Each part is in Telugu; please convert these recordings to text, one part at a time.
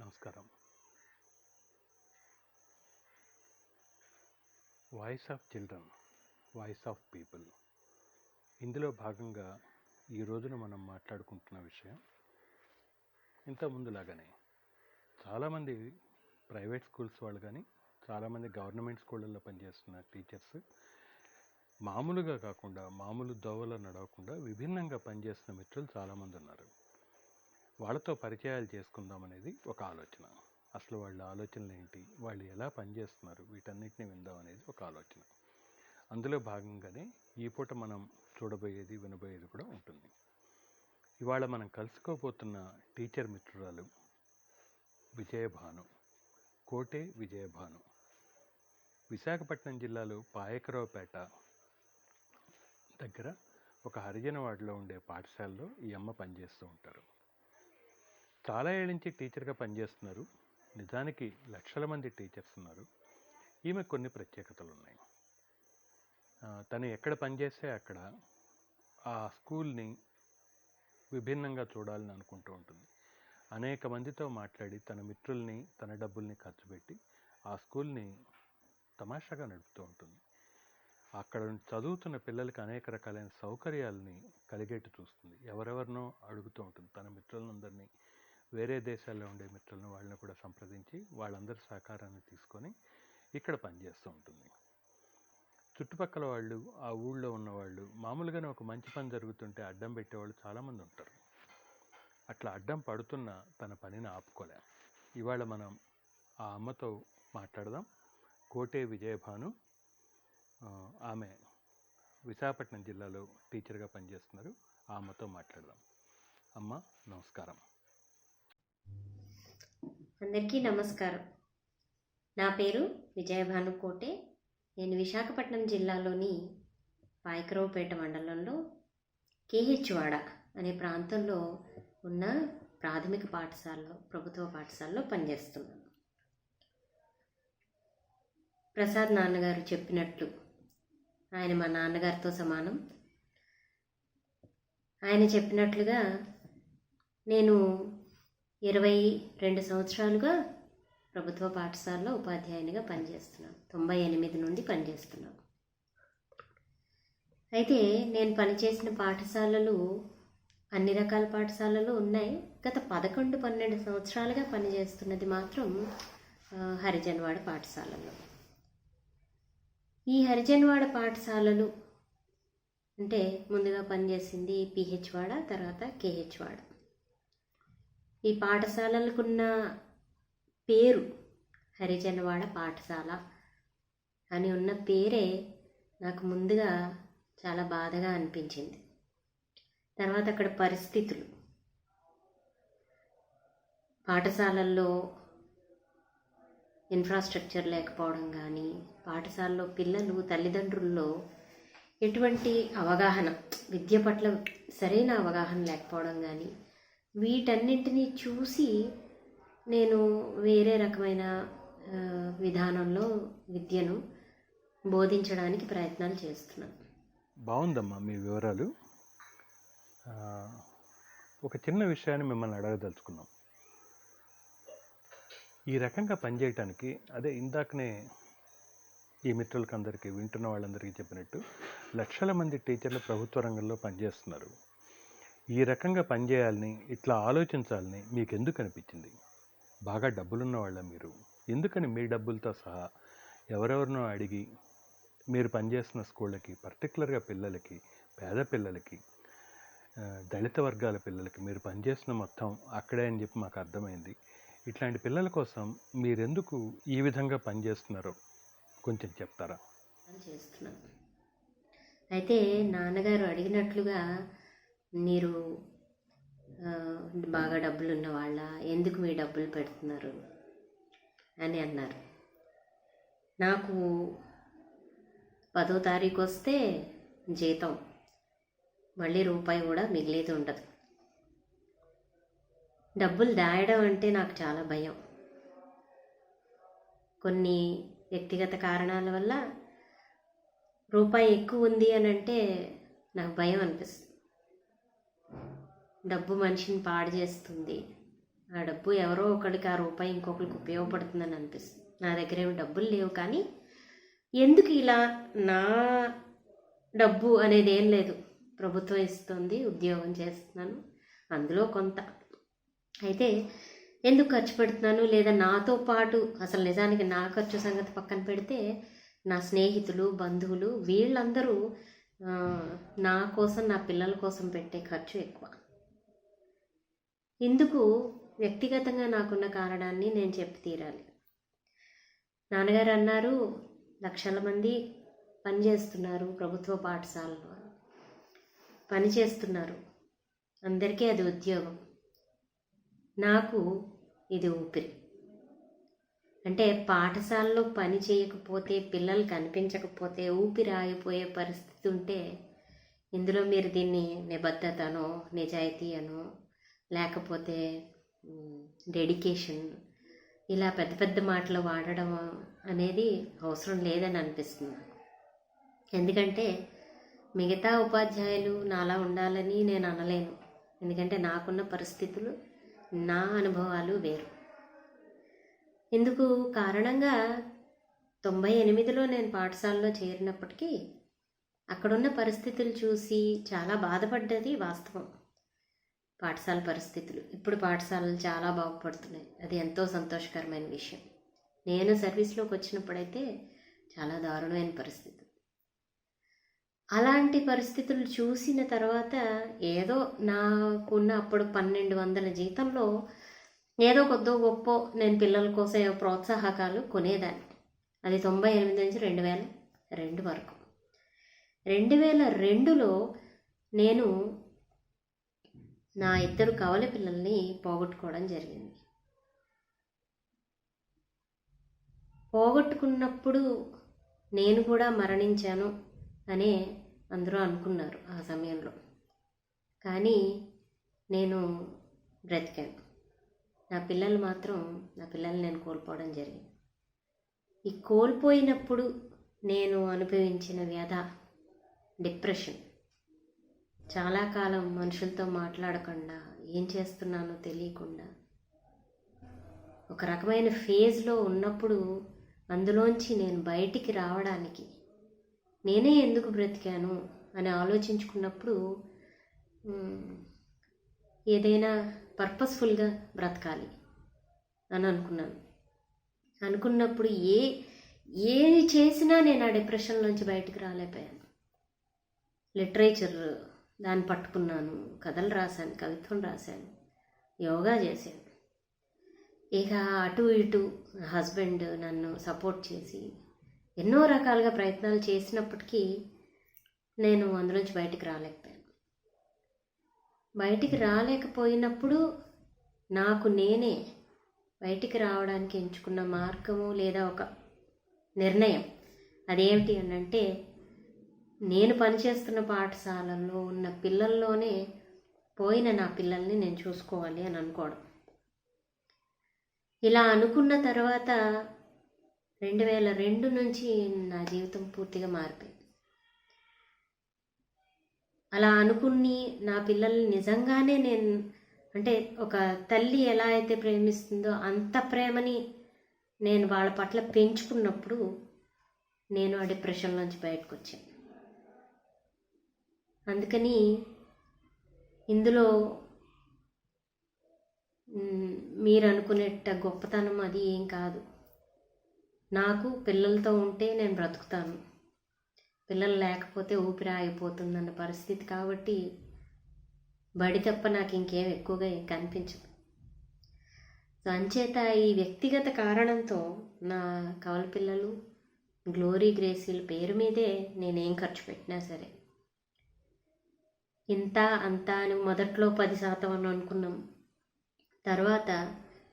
నమస్కారం. Voice of children, voice of people. ఇందులో భాగంగా ఈ రోజున మనం మాట్లాడుకుంటున్న విషయం ఇంతకుముందులాగానే చాలామంది ప్రైవేట్ స్కూల్స్ వాళ్ళు కానీ చాలామంది గవర్నమెంట్ స్కూళ్ళల్లో పనిచేస్తున్న టీచర్స్ మామూలుగా కాకుండా మామూలు దోవలో నడవకుండా విభిన్నంగా పనిచేస్తున్న మిత్రులు చాలామంది ఉన్నారు. వాళ్ళతో పరిచయాలు చేసుకుందాం అనేది ఒక ఆలోచన. అసలు వాళ్ళ ఆలోచనలు ఏంటి, వాళ్ళు ఎలా పనిచేస్తున్నారు, వీటన్నిటిని విందాం అనేది ఒక ఆలోచన. అందులో భాగంగానే ఈ పూట మనం చూడబోయేది వినబోయేది కూడా ఉంటుంది. ఇవాళ మనం కలుసుకోబోతున్న టీచర్ మిత్రురాలు విజయభాను, కోటే విజయభాను. విశాఖపట్నం జిల్లాలో పాయకరావుపేట దగ్గర ఒక హరిజనవాడలో ఉండే పాఠశాలలో ఈ అమ్మ పనిచేస్తూ ఉంటారు. చాలా ఏళ్ళ నుంచి టీచర్గా పనిచేస్తున్నారు. నిజానికి లక్షల మంది టీచర్స్ ఉన్నారు. ఈమె కొన్ని ప్రత్యేకతలు ఉన్నాయి. తను ఎక్కడ పనిచేస్తే అక్కడ ఆ స్కూల్ని విభిన్నంగా చూడాలని అనుకుంటూ ఉంటుంది. అనేక మందితో మాట్లాడి తన మిత్రుల్ని, తన డబ్బుల్ని ఖర్చు పెట్టి ఆ స్కూల్ని తమాషాగా నడుపుతూ ఉంటుంది. అక్కడ చదువుతున్న పిల్లలకి అనేక రకాలైన సౌకర్యాలని కలిగేట్టు చూస్తుంది. ఎవరెవరినో అడుగుతూ ఉంటుంది. తన మిత్రులందరినీ, వేరే దేశాల్లో ఉండే మిత్రులను వాళ్ళని కూడా సంప్రదించి వాళ్ళందరి సహకారాన్ని తీసుకొని ఇక్కడ పనిచేస్తూ ఉంటుంది. చుట్టుపక్కల వాళ్ళు, ఆ ఊళ్ళో ఉన్నవాళ్ళు మామూలుగానే ఒక మంచి పని జరుగుతుంటే అడ్డం పెట్టేవాళ్ళు చాలామంది ఉంటారు. అట్లా అడ్డం పడుతున్న తన పనిని ఆపుకోలే. ఇవాళ మనం ఆ అమ్మతో మాట్లాడదాం. కోటే విజయభాను. ఆమె విశాఖపట్నం జిల్లాలో టీచర్గా పనిచేస్తున్నారు. ఆ అమ్మతో మాట్లాడదాం. అమ్మ నమస్కారం. అందరికీ నమస్కారం. నా పేరు విజయభాను కోటే. నేను విశాఖపట్నం జిల్లాలోని పాయకరావుపేట మండలంలో కేహెచ్వాడ అనే ప్రాంతంలో ఉన్న ప్రాథమిక పాఠశాలలో, ప్రభుత్వ పాఠశాలలో పనిచేస్తున్నాను. ప్రసాద్ నాన్నగారు చెప్పినట్లు ఆయన మా నాన్నగారితో సమానం. ఆయన చెప్పినట్లుగా నేను 22 సంవత్సరాలుగా ప్రభుత్వ పాఠశాలలో ఉపాధ్యాయునిగా పనిచేస్తున్నాను. 98 నుండి పనిచేస్తున్నాను. అయితే నేను పనిచేసిన పాఠశాలలు అన్ని రకాల పాఠశాలలు ఉన్నాయి. గత 11-12 సంవత్సరాలుగా పనిచేస్తున్నది మాత్రం హరిజనవాడ పాఠశాలలో. ఈ హరిజనవాడ పాఠశాలలు అంటే ముందుగా పనిచేసింది పిహెచ్వాడ, తర్వాత కేహెచ్వాడ. ఈ పాఠశాలలకున్న పేరు హరిజనవాడ పాఠశాల అని ఉన్న పేరే నాకు ముందుగా చాలా బాధగా అనిపించింది. తర్వాత అక్కడ పరిస్థితులు, పాఠశాలల్లో ఇన్ఫ్రాస్ట్రక్చర్ లేకపోవడం కానీ, పాఠశాలలో పిల్లలు తల్లిదండ్రుల్లో ఎటువంటి అవగాహన, విద్య పట్ల సరైన అవగాహన లేకపోవడం కానీ, వీటన్నింటినీ చూసి నేను వేరే రకమైన విధానంలో విద్యను బోధించడానికి ప్రయత్నాలు చేస్తున్నాను. బాగుందమ్మా మీ వివరాలు. ఒక చిన్న విషయాన్ని మిమ్మల్ని అడగదలుచుకున్నాం. ఈ రకంగా పనిచేయటానికి, అదే ఇందాకనే ఈ మిత్రులకి అందరికీ, వింటున్న వాళ్ళందరికీ చెప్పినట్టు లక్షల మంది టీచర్లు ప్రభుత్వ రంగంలో పనిచేస్తున్నారు. ఈ రకంగా పనిచేయాలని, ఇట్లా ఆలోచించాలని మీకు ఎందుకు అనిపించింది? బాగా డబ్బులున్న వాళ్ళ మీరు, ఎందుకని మీ డబ్బులతో సహా ఎవరెవరినో అడిగి మీరు పనిచేస్తున్న స్కూళ్ళకి, పర్టికులర్గా పిల్లలకి, పేద పిల్లలకి, దళిత వర్గాల పిల్లలకి మీరు పనిచేస్తున్న మొత్తం అక్కడే అని చెప్పి మాకు అర్థమైంది. ఇట్లాంటి పిల్లల కోసం మీరెందుకు ఈ విధంగా పనిచేస్తున్నారో కొంచెం చెప్తారా? చేస్తున్నాను. అయితే నాన్నగారు అడిగినట్లుగా మీరు బాగా డబ్బులు ఉన్న వాళ్ళ, ఎందుకు మీ డబ్బులు పెడుతున్నారు అని అన్నారు. నాకు 10వ తారీఖు వస్తే జీతం, మళ్ళీ రూపాయి కూడా మిగిలేది ఉండదు. డబ్బులు దాయడం అంటే నాకు చాలా భయం. కొన్ని వ్యక్తిగత కారణాల వల్ల రూపాయి ఎక్కువ ఉంది అని అంటే నాకు భయం అనిపిస్తుంది. డబ్బు మనిషిని పాడు చేస్తుంది ఆ డబ్బు ఎవరో ఒకరికి ఆ రూపాయి ఇంకొకరికి ఉపయోగపడుతుందని అనిపిస్తుంది. నా దగ్గర ఏమి డబ్బులు లేవు, కానీ ఎందుకు ఇలా నా డబ్బు అనేది ఏం లేదు. ప్రభుత్వం ఇస్తుంది, ఉద్యోగం చేస్తున్నాను, అందులో కొంత అయితే ఎందుకు ఖర్చు పెడుతున్నాను, లేదా నాతో పాటు అసలు నిజానికి నా ఖర్చు సంగతి పక్కన పెడితే నా స్నేహితులు, బంధువులు వీళ్ళందరూ నా కోసం, నా పిల్లల కోసం పెట్టే ఖర్చు ఎక్కువ. ఇందుకు వ్యక్తిగతంగా నాకున్న కారణాన్ని నేను చెప్పి తీరాలి. నాన్నగారు అన్నారు, లక్షల మంది పనిచేస్తున్నారు ప్రభుత్వ పాఠశాలలో, పని చేస్తున్నారు, అందరికీ అది ఉద్యోగం, నాకు ఇది ఊపిరి. అంటే పాఠశాలలో పని చేయకపోతే, పిల్లలు కనిపించకపోతే ఊపిరి ఆగిపోయే పరిస్థితి ఉంటే, ఇందులో మీరు దీన్ని నిబద్ధతనో, నిజాయితీ అనో, లేకపోతే డెడికేషన్, ఇలా పెద్ద పెద్ద మాటలు వాడడం అనేది అవసరం లేదని అనిపిస్తుంది. ఎందుకంటే మిగతా ఉపాధ్యాయులు నాలా ఉండాలని నేను అనలేను. ఎందుకంటే నాకున్న పరిస్థితులు, నా అనుభవాలు వేరు. ఇందుకు కారణంగా 98లో నేను పాఠశాలలో చేరినప్పటికీ అక్కడున్న పరిస్థితులు చూసి చాలా బాధపడ్డది వాస్తవం. పాఠశాల పరిస్థితులు, ఇప్పుడు పాఠశాలలు చాలా బాగుపడుతున్నాయి, అది ఎంతో సంతోషకరమైన విషయం. నేను సర్వీస్లోకి వచ్చినప్పుడైతే చాలా దారుణమైన పరిస్థితి. అలాంటి పరిస్థితులు చూసిన తర్వాత ఏదో నాకున్న అప్పుడు 1200 జీతంలో ఏదో కొద్దో గొప్ప నేను పిల్లల కోసం ప్రోత్సాహకాలు కొనేదాన్ని. అది 98 నుంచి 2002 వరకు. 2002లో నేను నా 2 కవల పిల్లల్ని పోగొట్టుకోవడం జరిగింది. పోగొట్టుకున్నప్పుడు నేను కూడా మరణించాను అనే అందరూ అనుకున్నారు ఆ సమయంలో, కానీ నేను బ్రతికాను. నా పిల్లల్ని నేను కోల్పోవడం జరిగింది. ఈ కోల్పోయినప్పుడు నేను అనుభవించిన వ్యధ, డిప్రెషన్, చాలా కాలం మనుషులతో మాట్లాడకుండా, ఏం చేస్తున్నానో తెలియకుండా ఒక రకమైన ఫేజ్లో ఉన్నప్పుడు, అందులోంచి నేను బయటికి రావడానికి, నేనే ఎందుకు బ్రతికాను అని ఆలోచించుకున్నప్పుడు ఏదైనా పర్పస్ఫుల్గా బ్రతకాలి అని అనుకున్నప్పుడు ఏది చేసినా నేను ఆ డిప్రెషన్లోంచి బయటకు రాలేకపోయాను. లిటరేచర్ దాన్ని పట్టుకున్నాను, కథలు రాశాను, కవిత్వం రాశాను, యోగా చేశాను. ఇక అటు ఇటు హస్బెండ్ నన్ను సపోర్ట్ చేసి ఎన్నో రకాలుగా ప్రయత్నాలు చేసినప్పటికీ నేను అందులోంచి బయటికి రాలేకపోయినప్పుడు నాకు నేనే బయటికి రావడానికి ఎంచుకున్న మార్గము లేదా ఒక నిర్ణయం అదేమిటి అంటే, నేను పనిచేస్తున్న పాఠశాలల్లో ఉన్న పిల్లల్లోనే పోయిన నా పిల్లల్ని నేను చూసుకోవాలి అని అనుకోవడం. ఇలా అనుకున్న తర్వాత 2002 నుంచి నా జీవితం పూర్తిగా మారిపోయింది. అలా అనుకుని నా పిల్లల్ని నిజంగానే నేను, అంటే ఒక తల్లి ఎలా అయితే ప్రేమిస్తుందో అంత ప్రేమని నేను వాళ్ళ పట్ల పెంచుకున్నప్పుడు నేను ఆ డిప్రెషన్ నుంచి బయటకు వచ్చాను. అందుకని ఇందులో మీరు అనుకునేట గొప్పతనం అది ఏం కాదు. నాకు పిల్లలతో ఉంటే నేను బ్రతుకుతాను, పిల్లలు లేకపోతే ఊపిరి ఆగిపోతుందన్న పరిస్థితి కాబట్టి బడి తప్ప నాకు ఇంకేం ఎక్కువగా ఏం కనిపించదు. సో అంచేత ఈ వ్యక్తిగత కారణంతో నా కవల పిల్లలు, గ్లోరీ గ్రేసీల పేరు మీదే నేనేం ఖర్చు పెట్టినా సరే, ఇంత అంత అని మొదట్లో 10% అని అనుకున్నాం. తర్వాత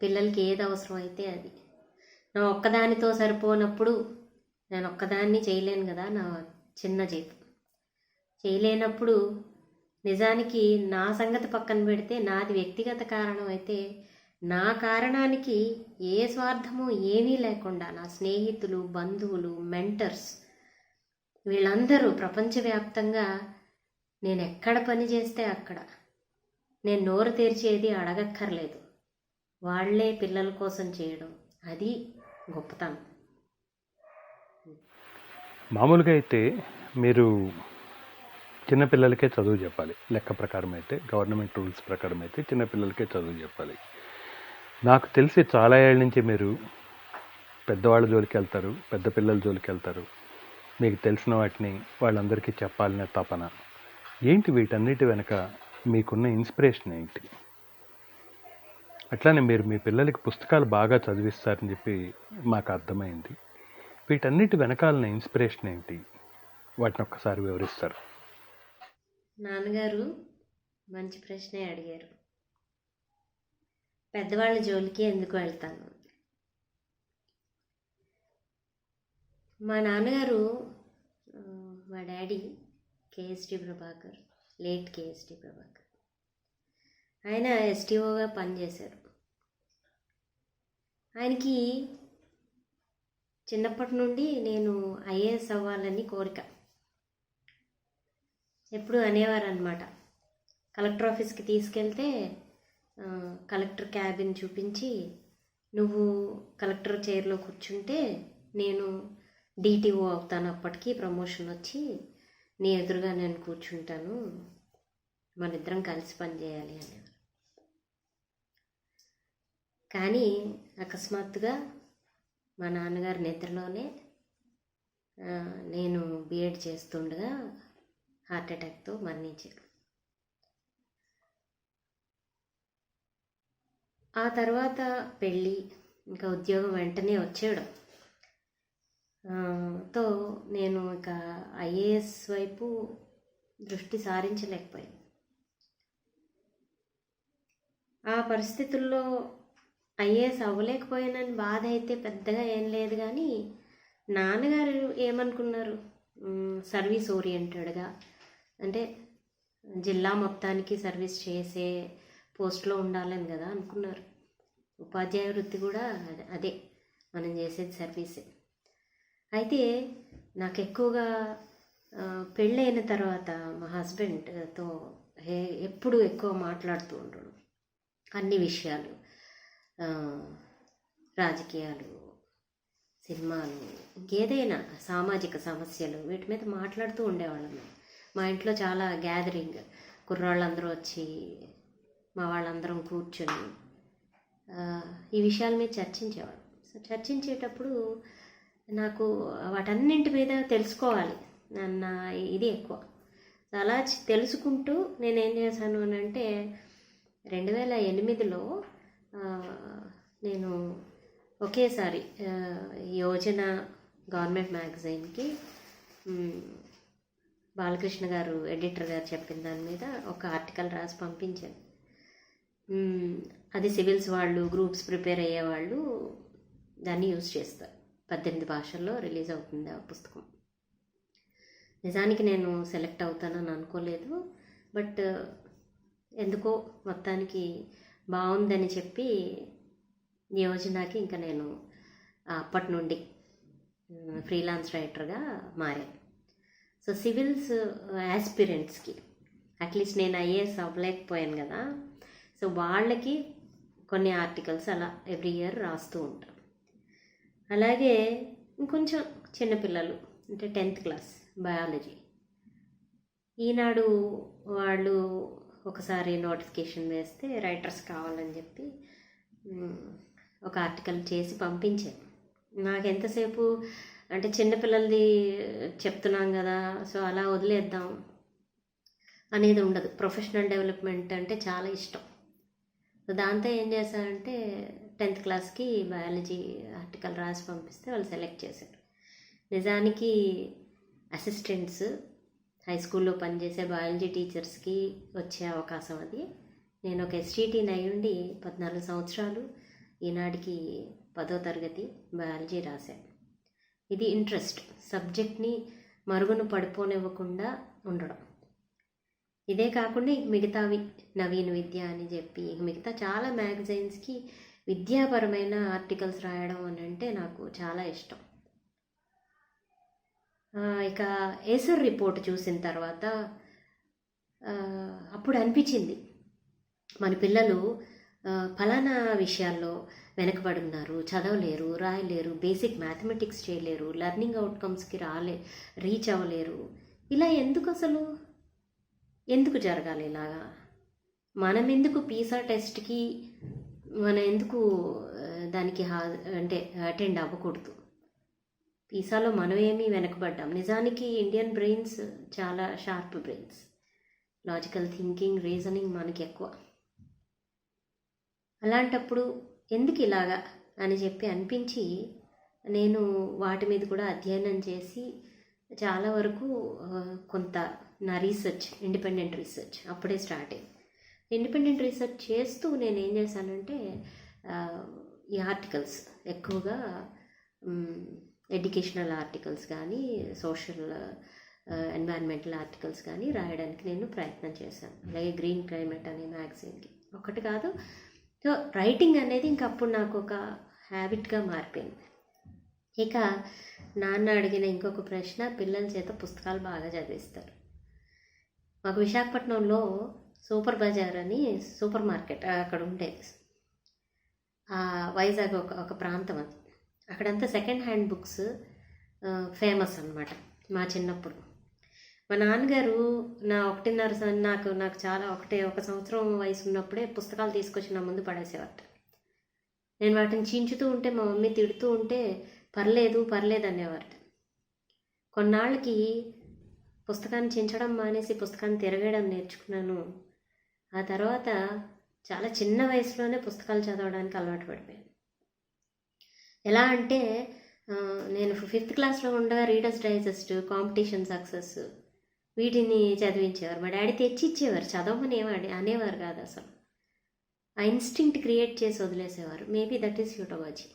పిల్లలకి ఏది అవసరం అయితే అది. నా ఒక్కదానితో సరిపోనప్పుడు నేను ఒక్కదాన్ని చేయలేను కదా, నా చిన్న జీతం చేయలేనప్పుడు నిజానికి నా సంగతి పక్కన పెడితే నాది వ్యక్తిగత కారణం అయితే, నా కారణానికి ఏ స్వార్థము ఏమీ లేకుండా నా స్నేహితులు, బంధువులు, మెంటర్స్ వీళ్ళందరూ ప్రపంచవ్యాప్తంగా నేను ఎక్కడ పని చేస్తే అక్కడ నేను నోరు తెరిచేది అడగక్కర్లేదు. వాళ్ళే పిల్లల కోసం చేయడం, అది గొప్పతనం. మామూలుగా అయితే మీరు చిన్నపిల్లలకే చదువు చెప్పాలి. లెక్క ప్రకారం అయితే, గవర్నమెంట్ రూల్స్ ప్రకారం అయితే చిన్నపిల్లలకే చదువు చెప్పాలి. నాకు తెలిసి చాలా ఏళ్ళ నుంచి మీరు పెద్దవాళ్ళ జోలికి వెళ్తారు, పెద్ద పిల్లల జోలికి వెళ్తారు. మీకు తెలిసిన వాటిని వాళ్ళందరికీ చెప్పాలనే తపన ఏంటి? వీటన్నిటి వెనక మీకున్న ఇన్స్పిరేషన్ ఏంటి? అట్లానే మీరు మీ పిల్లలకి పుస్తకాలు బాగా చదివిస్తారని చెప్పి మాకు అర్థమైంది. వీటన్నిటి వెనకాలన్న ఇన్స్పిరేషన్ ఏంటి? వాటిని ఒక్కసారి వివరిస్తారు. నాన్నగారు మంచి ప్రశ్నే అడిగారు. పెద్దవాళ్ళ జోలికి ఎందుకు వెళ్తాను? మా నాన్నగారు, మా daddy KST Prabhakar, late KST Prabhakar. ఆయన ఎస్టీఓగా పనిచేశారు. ఆయనకి చిన్నప్పటి నుండి నేను ఐఏఎస్ అవ్వాలని కోరిక. ఎప్పుడు అనేవారు అనమాట. కలెక్టర్ ఆఫీస్కి తీసుకెళ్తే కలెక్టర్ క్యాబిన్ చూపించి, నువ్వు కలెక్టర్ చైర్లో కూర్చుంటే నేను డిటిఓ అవుతాను, అప్పటికి ప్రమోషన్ వచ్చి నీ ఎదురుగా నేను కూర్చుంటాను, మన ఇద్దరం కలిసి పనిచేయాలి అనేవారు. కానీ అకస్మాత్తుగా మా నాన్నగారి నిద్రలోనే నేను బీఎడ్ చేస్తుండగా హార్ట్ అటాక్తో మరణించారు. ఆ తర్వాత పెళ్ళి, ఇంకా ఉద్యోగం వెంటనే వచ్చేయడం తో నేను ఇక ఐఏఎస్ వైపు దృష్టి సారించలేకపోయాను. ఆ పరిస్థితుల్లో ఐఏఎస్ అవ్వలేకపోయానని బాధ అయితే పెద్దగా ఏం లేదు. కానీ నాన్నగారు ఏమనుకున్నారు, సర్వీస్ ఓరియంటెడ్గా, అంటే జిల్లా మొత్తానికి సర్వీస్ చేసే పోస్ట్లో ఉండాలని కదా అనుకున్నారు. ఉపాధ్యాయ వృత్తి కూడా అదే, మనం చేసేది సర్వీసే. అయితే నాకు ఎక్కువగా పెళ్ళైన తర్వాత మా హస్బెండ్తో ఎప్పుడు ఎక్కువ మాట్లాడుతూ ఉండడం, అన్ని విషయాలు, రాజకీయాలు, సినిమాలు, ఇంకేదైనా సామాజిక సమస్యలు, వీటి మీద మాట్లాడుతూ ఉండేవాళ్ళం. మా ఇంట్లో చాలా గ్యాదరింగ్, కుర్రాళ్ళందరూ వచ్చి మా వాళ్ళందరం కూర్చొని ఈ విషయాల మీద చర్చించేవాళ్ళం. సో చర్చించేటప్పుడు నాకు వాటన్నింటి మీద తెలుసుకోవాలి అన్న ఇది ఎక్కువ. అలా తెలుసుకుంటూ నేనేం చేశాను అని అంటే, 2008లో నేను ఒకేసారి యోజన గవర్నమెంట్ మ్యాగజైన్కి బాలకృష్ణ గారు ఎడిటర్ గారు చెప్పిన దాని మీద ఒక ఆర్టికల్ రాసి పంపించాను. అది సివిల్స్ వాళ్ళు, గ్రూప్స్ ప్రిపేర్ అయ్యేవాళ్ళు దాన్ని యూజ్ చేస్తారు. 18 భాషల్లో రిలీజ్ అవుతుంది ఆ పుస్తకం. నిజానికి నేను సెలెక్ట్ అవుతానని అనుకోలేదు, బట్ ఎందుకో మొత్తానికి బాగుందని చెప్పి యోజనకి ఇంకా నేను అప్పటి నుండి ఫ్రీలాన్స్ రైటర్గా మారాను. సో సివిల్స్ యాస్పిరెంట్స్కి, అట్లీస్ట్ నేను ఐఏఎస్ అవ్వలేకపోయాను కదా, సో వాళ్ళకి కొన్ని ఆర్టికల్స్ అలా ఎవ్రీ ఇయర్ రాస్తూ ఉంటాను. అలాగే ఇంకొంచెం చిన్నపిల్లలు, అంటే 10th క్లాస్ బయాలజీ, ఈనాడు వాళ్ళు ఒకసారి నోటిఫికేషన్ వేస్తే రైటర్స్ కావాలని చెప్పి ఒక ఆర్టికల్ చేసి పంపించాను. నాకు ఎంతసేపు అంటే చిన్నపిల్లలది చెప్తున్నాం కదా, సో అలా వదిలేద్దాం అనేది ఉండదు. ప్రొఫెషనల్ డెవలప్మెంట్ అంటే చాలా ఇష్టం. సో దాంతో ఏం చేశానంటే 10th క్లాస్కి బయాలజీ ఆర్టికల్ రాసి పంపిస్తే వాళ్ళు సెలెక్ట్ చేశారు. నిజానికి అసిస్టెంట్స్, హై స్కూల్లో పనిచేసే బయాలజీ టీచర్స్కి వచ్చే అవకాశం అది. నేను ఒక ఎస్టీటీని అయ్యుండి 14 సంవత్సరాలు ఈనాటికి 10వ తరగతి బయాలజీ రాశాను. ఇది ఇంట్రెస్ట్, సబ్జెక్ట్ని మరుగున పడిపోనివ్వకుండా ఉండడం. ఇదే కాకుండా మిగతావి నవీన విద్య అని చెప్పి మిగతా చాలా మ్యాగజైన్స్కి విద్యాపరమైన ఆర్టికల్స్ రాయడం అని అంటే నాకు చాలా ఇష్టం. ఇక ఏసర్ రిపోర్ట్ చూసిన తర్వాత అప్పుడు అనిపించింది, మన పిల్లలు ఫలానా విషయాల్లో వెనకబడి ఉన్నారు, చదవలేరు, రాయలేరు, బేసిక్ మ్యాథమెటిక్స్ చేయలేరు, లెర్నింగ్ అవుట్కమ్స్కి రీచ్ అవ్వలేరు. ఇలా ఎందుకు జరగాలి ఇలాగా? మనం ఎందుకు పీసా టెస్ట్కి మనం ఎందుకు దానికి అంటే అటెండ్ అవ్వకూడదు? పీసాలో మనం ఏమీ వెనకబడ్డాం. నిజానికి ఇండియన్ బ్రెయిన్స్ చాలా sharp brains, logical thinking, reasoning మనకి ఎక్కువ. అలాంటప్పుడు ఎందుకు ఇలాగా అని చెప్పి అనిపించి నేను వాటి మీద కూడా అధ్యయనం చేసి చాలా వరకు కొంత నా రీసెర్చ్, ఇండిపెండెంట్ రీసెర్చ్ అప్పుడే స్టార్ట్ అయింది. ఇండిపెండెంట్ రీసెర్చ్ చేస్తూ నేను ఏం చేశానంటే ఈ ఆర్టికల్స్ ఎక్కువగా ఎడ్యుకేషనల్ ఆర్టికల్స్ కానీ సోషల్ ఎన్వైరన్మెంటల్ ఆర్టికల్స్ కానీ రాయడానికి నేను ప్రయత్నం చేశాను. అలాగే గ్రీన్ క్లైమేట్ అనే మ్యాగజైన్కి ఒకటి కాదు. సో రైటింగ్ అనేది ఇంకప్పుడు నాకు ఒక హ్యాబిట్గా మారిపోయింది. ఇక నాన్న అడిగిన ఇంకొక ప్రశ్న, పిల్లల చేత పుస్తకాలు బాగా చదివిస్తారు. మాకు విశాఖపట్నంలో సూపర్ బజార్ అని సూపర్ మార్కెట్ అక్కడ ఉండేది. వైజాగ్ ఒక ప్రాంతం అది. అక్కడంతా సెకండ్ హ్యాండ్ బుక్స్ ఫేమస్ అన్నమాట. మా చిన్నప్పుడు మా నాన్నగారు నా 1.5 నాకు చాలా 1 సంవత్సరం వయసు ఉన్నప్పుడే పుస్తకాలు తీసుకొచ్చి నా ముందు పడేసేవారు. నేను వాటిని చించుతూ ఉంటే మా మమ్మీ తిడుతూ ఉంటే పర్లేదు అనేవారు. కొన్నాళ్ళకి పుస్తకాన్ని చించడం మానేసి పుస్తకాన్ని తిరగడం నేర్చుకున్నాను. ఆ తర్వాత చాలా చిన్న వయసులోనే పుస్తకాలు చదవడానికి అలవాటు పడిపోయాను. ఎలా అంటే నేను 5th క్లాస్లో ఉండగా రీడర్స్ డైజెస్ట్, కాంపిటీషన్ సక్సెస్ వీటిని చదివించేవారు. మా డాడీ తెచ్చి ఇచ్చేవారు, చదవమని అనేవారు కాదు అసలు. ఆ ఇన్స్టింక్ట్ క్రియేట్ చేసి వదిలేసేవారు. Maybe that is heutagogy.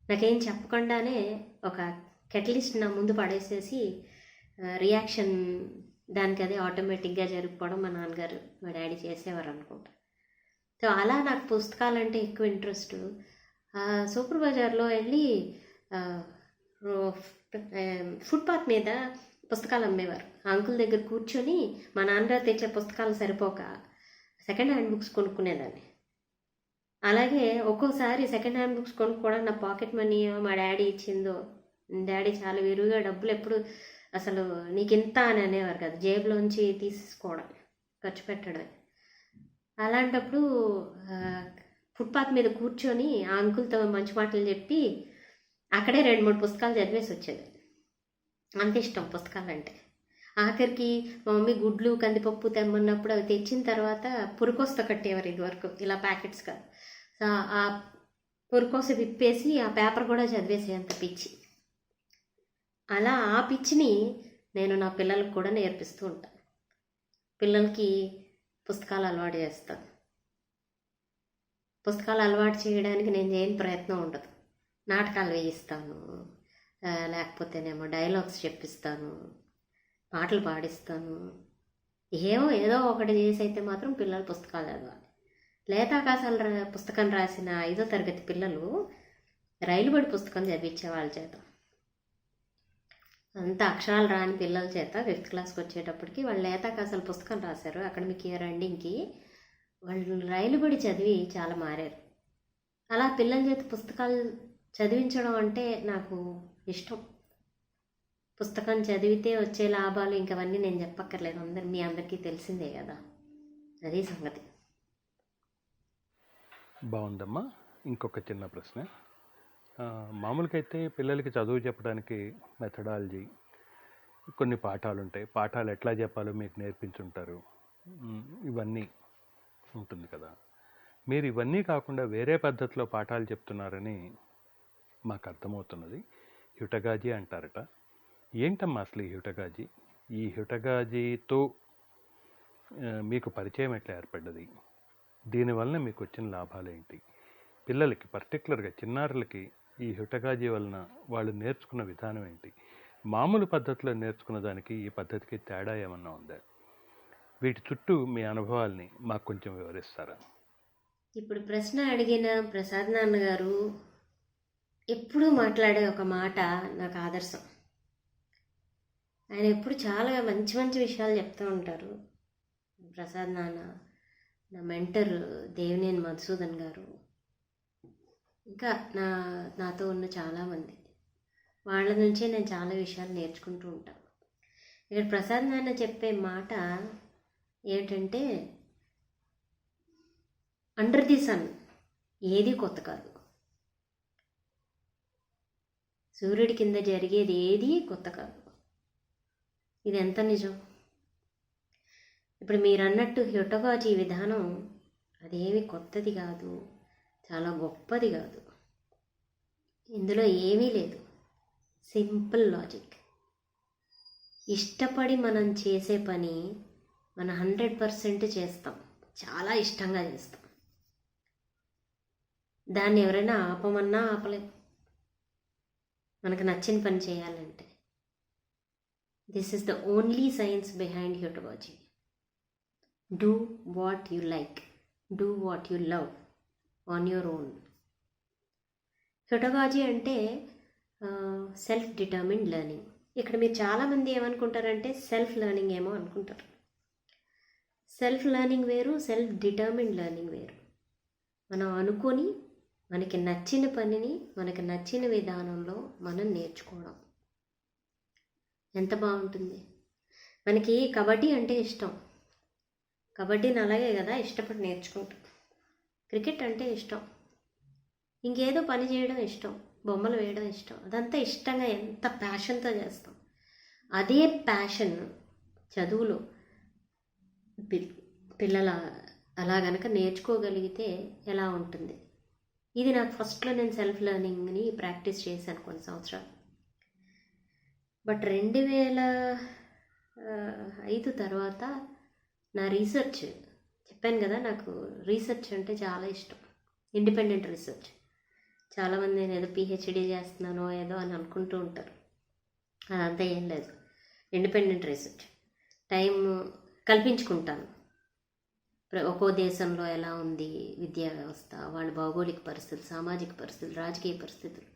నాకేం చెప్పకుండానే ఒక కెటలిస్ట్ నా ముందు పడేసేసి రియాక్షన్ దానికి అదే ఆటోమేటిక్గా జరిగిపోవడం మా నాన్నగారు మా డాడీ చేసేవారు అనుకుంటా. సో అలా నాకు పుస్తకాలంటే ఎక్కువ ఇంట్రెస్ట్. సూపర్ బజార్లో వెళ్ళి ఫుట్పాత్ మీద పుస్తకాలు అమ్మేవారు. ఆ అంకుల్ దగ్గర కూర్చొని మా నాన్నగారు తెచ్చే పుస్తకాలు సరిపోక సెకండ్ హ్యాండ్ బుక్స్ కొనుక్కునేదాన్ని. అలాగే ఒక్కోసారి సెకండ్ హ్యాండ్ బుక్స్ కొనుక్కోవడం నా పాకెట్ మనీ మా డాడీ ఇచ్చిందో, డాడీ చాలా విరువుగా డబ్బులు ఎప్పుడు అసలు నీకు ఇంత అని అనేవారు కదా, జేబులోంచి తీసుకోవడం, ఖర్చు పెట్టడం. అలాంటప్పుడు ఫుట్పాత్ మీద కూర్చొని ఆ అంకుల్తో మంచి మాటలు చెప్పి అక్కడే 2-3 పుస్తకాలు చదివేసి వచ్చేది. అంత ఇష్టం పుస్తకాలంటే. ఆఖరికి మా మమ్మీ గుడ్లు కందిపప్పు తెమ్మన్నప్పుడు అవి తెచ్చిన తర్వాత పురుకోసతో కట్టేవారు. ఇదివరకు ఇలా ప్యాకెట్స్ కాదు. ఆ పురుకోస విప్పేసి ఆ పేపర్ కూడా చదివేసేంత పిచ్చి. అలా ఆ పిచ్చిని నేను నా పిల్లలకు కూడా నేర్పిస్తూ ఉంటాను. పిల్లలకి పుస్తకాలు అలవాటు చేస్తాను. పుస్తకాలు అలవాటు చేయడానికి నేను చేయని ప్రయత్నం ఉండదు. నాటకాలు వేయిస్తాను, లేకపోతేనేమో డైలాగ్స్ చెప్పిస్తాను, పాటలు పాడిస్తాను. ఏదో ఒకటి చేసి అయితే మాత్రం పిల్లలు పుస్తకాలు చదవాలి. లేతాకాశాలు పుస్తకం రాసిన 5వ తరగతి పిల్లలు రైలుబడి పుస్తకం చదివించే వాళ్ళ చేత, అంత అక్షరాలు రాని పిల్లల చేత 5th క్లాస్కి వచ్చేటప్పటికి వాళ్ళు లేతాకాశాల పుస్తకం రాశారు. అకాడమిక్ ఇయర్ ఎండింగ్కి వాళ్ళు రైలుబడి చదివి చాలా మారారు. అలా పిల్లల చేత పుస్తకాలు చదివించడం అంటే నాకు ఇష్టం. పుస్తకం చదివితే వచ్చే లాభాలు ఇంకవన్నీ నేను చెప్పక్కర్లేదు, మీ అందరికీ తెలిసిందే కదా. అదే సంగతి. బాగుందమ్మా. ఇంకొక చిన్న ప్రశ్న. మామూలుగా అయితే పిల్లలకి చదువు చెప్పడానికి మెథడాలజీ, కొన్ని పాఠాలు ఉంటాయి. పాఠాలు ఎట్లా చెప్పాలో మీకు నేర్పించుంటారు, ఇవన్నీ ఉంటుంది కదా. మీరు ఇవన్నీ కాకుండా వేరే పద్ధతిలో పాఠాలు చెప్తున్నారని మాకు అర్థమవుతున్నది. హ్యూటగాజీ అంటారట. ఏంటమ్మా అసలు ఈ హ్యూటగాజీ? ఈ హ్యూటగాజీతో మీకు పరిచయం ఎట్లా ఏర్పడ్డది? దీనివలన మీకు వచ్చిన లాభాలు ఏంటి? పిల్లలకి, పర్టికులర్గా చిన్నారులకి ఈ హ్యూటగాజీ వలన వాళ్ళు నేర్చుకున్న విధానం ఏంటి? మామూలు పద్ధతిలో నేర్చుకున్న దానికి ఈ పద్ధతికి తేడా ఏమన్నా ఉందా? వీటి చుట్టూ మీ అనుభవాల్ని మాకు కొంచెం వివరిస్తారా? ఇప్పుడు ప్రశ్న అడిగిన ప్రసాద్ నాన్నగారు ఎప్పుడూ మాట్లాడే ఒక మాట నాకు ఆదర్శం. ఆయన ఎప్పుడు చాలా మంచి మంచి విషయాలు చెప్తూ ఉంటారు. ప్రసాద్ నాన్న నా మెంటర్ దేవినేని మధుసూదన్ గారు, ఇంకా నాతో ఉన్న చాలామంది, వాళ్ళ నుంచే నేను చాలా విషయాలు నేర్చుకుంటూ ఉంటాను. ఇక్కడ ప్రసాద్ నాన్న చెప్పే మాట ఏంటంటే, అండర్ ది సన్ ఏది కొత్త కాదు, సూర్యుడి కింద జరిగేది ఏది కొత్త కాదు. ఇది ఎంత నిజం. ఇప్పుడు మీరు అన్నట్టు హ్యూటగాజీ విధానం అదేమి కొత్తది కాదు, చాలా గొప్పది కాదు. ఇందులో ఏమీ లేదు, సింపుల్ లాజిక్. ఇష్టపడి మనం చేసే పని మనం 100% చేస్తాం, చాలా ఇష్టంగా చేస్తాం. దాన్ని ఎవరైనా ఆపమన్నా ఆపలేం, మనకు నచ్చిన పని చేయాలంటే. This is the only science behind heutagogy. Do what you like, do what you love on your own. Heutagogy అంటే సెల్ఫ్ డిటర్మిన్డ్ లెర్నింగ్. ఇక్కడ మీరు చాలామంది ఏమనుకుంటారంటే సెల్ఫ్ లెర్నింగ్ ఏమో అనుకుంటారు. సెల్ఫ్ లెర్నింగ్ వేరు, సెల్ఫ్ డిటర్మిన్డ్ లెర్నింగ్ వేరు. మనం అనుకొని మనకి నచ్చిన పనిని మనకి నచ్చిన విధానంలో మనం నేర్చుకోవడం ఎంత బాగుంటుంది. మనకి కబడ్డీ అంటే ఇష్టం, కబడ్డీని అలాగే కదా ఇష్టపడి నేర్చుకుంటాం. క్రికెట్ అంటే ఇష్టం, ఇంకేదో పని చేయడం ఇష్టం, బొమ్మలు వేయడం ఇష్టం, అదంతా ఇష్టంగా ఎంత ప్యాషన్తో చేస్తాం. అదే ప్యాషన్ చదువులో పిల్లల అలా గనక నేర్చుకోగలిగితే ఎలా ఉంటుంది. ఇది నాకు ఫస్ట్లో నేను సెల్ఫ్ లెర్నింగ్ని ప్రాక్టీస్ చేశాను కొన్ని సంవత్సరాలు. బట్ 2005 తర్వాత నా రీసెర్చ్, చెప్పాను కదా నాకు రీసెర్చ్ అంటే చాలా ఇష్టం, ఇండిపెండెంట్ రీసెర్చ్. చాలామంది నేను ఏదో పిహెచ్డి చేస్తున్నానో ఏదో అని అనుకుంటూ ఉంటారు, అదంతా ఏం లేదు. ఇండిపెండెంట్ రీసెర్చ్, టైం కల్పించుకుంటాను. ఒక్కో దేశంలో ఎలా ఉంది విద్యా వ్యవస్థ, వాళ్ళ భౌగోళిక పరిస్థితులు, సామాజిక పరిస్థితులు, రాజకీయ పరిస్థితులు,